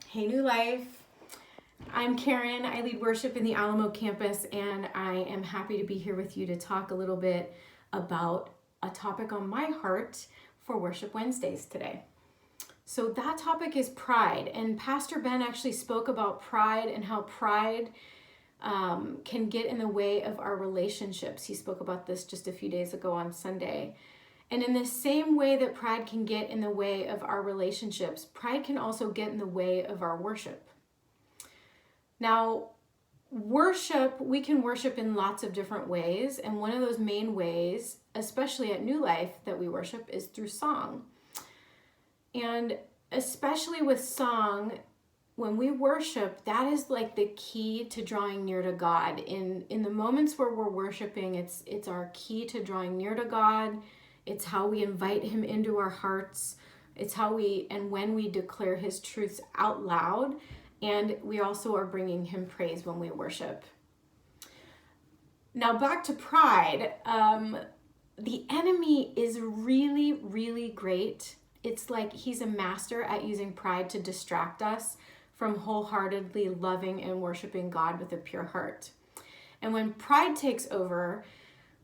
Hey, New Life. I'm Karen. I lead worship in the Alamo campus, and I am happy to be here with you to talk a little bit about a topic on my heart for Worship Wednesdays today. So that topic is pride, and Pastor Ben actually spoke about pride and how pride can get in the way of our relationships. He spoke about this just a few days ago on Sunday. And in the same way that pride can get in the way of our relationships, pride can also get in the way of our worship. Now, we can worship in lots of different ways. And one of those main ways, especially at New Life, that we worship is through song. And especially with song, when we worship, that is like the key to drawing near to God. In the moments where we're worshiping, it's our key to drawing near to God. It's how we invite him into our hearts. It's how when we declare his truths out loud. And we also are bringing him praise when we worship. Now back to pride. The enemy is really, really great. It's like he's a master at using pride to distract us from wholeheartedly loving and worshiping God with a pure heart. And when pride takes over,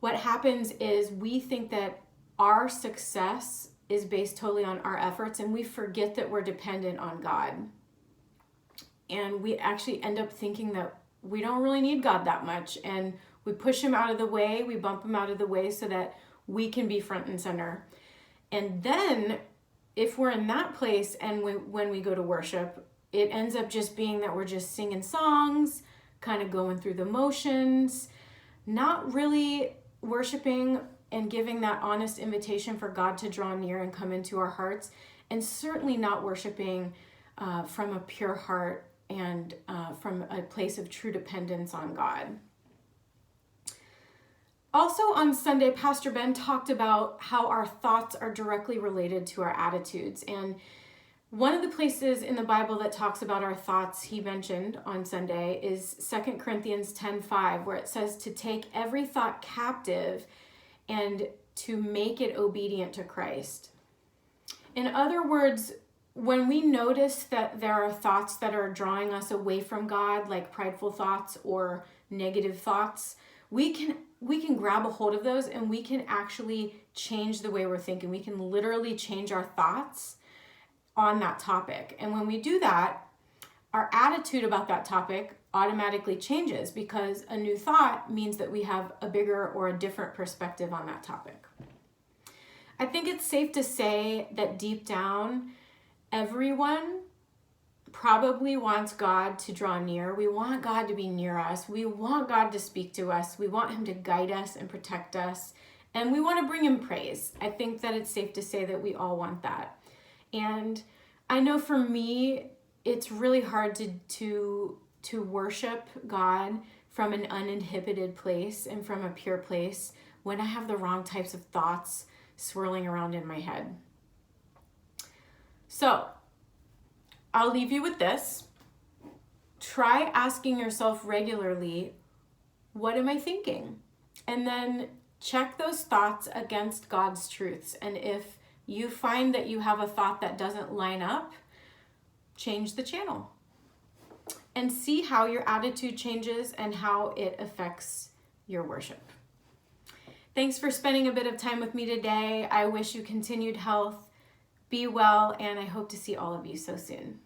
what happens is we think that our success is based totally on our efforts, and we forget that we're dependent on God. And we actually end up thinking that we don't really need God that much, and we push him out of the way, we bump him out of the way so that we can be front and center. And then if we're in that place and when we go to worship, it ends up just being that we're just singing songs, kind of going through the motions, not really worshiping and giving that honest invitation for God to draw near and come into our hearts, and certainly not worshiping from a pure heart and from a place of true dependence on God. Also on Sunday, Pastor Ben talked about how our thoughts are directly related to our attitudes. And one of the places in the Bible that talks about our thoughts he mentioned on Sunday is 2 Corinthians 10:5, where it says to take every thought captive and to make it obedient to Christ. In other words, when we notice that there are thoughts that are drawing us away from God, like prideful thoughts or negative thoughts, we can grab a hold of those and we can actually change the way we're thinking. We can literally change our thoughts on that topic. And when we do that, our attitude about that topic automatically changes, because a new thought means that we have a bigger or a different perspective on that topic. I think it's safe to say that deep down, everyone probably wants God to draw near. We want God to be near us. We want God to speak to us. We want him to guide us and protect us. And we want to bring him praise. I think that it's safe to say that we all want that. And I know for me, it's really hard to worship God from an uninhibited place and from a pure place when I have the wrong types of thoughts swirling around in my head. So I'll leave you with this. Try asking yourself regularly, what am I thinking? And then check those thoughts against God's truths. And if you find that you have a thought that doesn't line up, change the channel and see how your attitude changes and how it affects your worship. Thanks for spending a bit of time with me today. I wish you continued health. Be well, and I hope to see all of you so soon.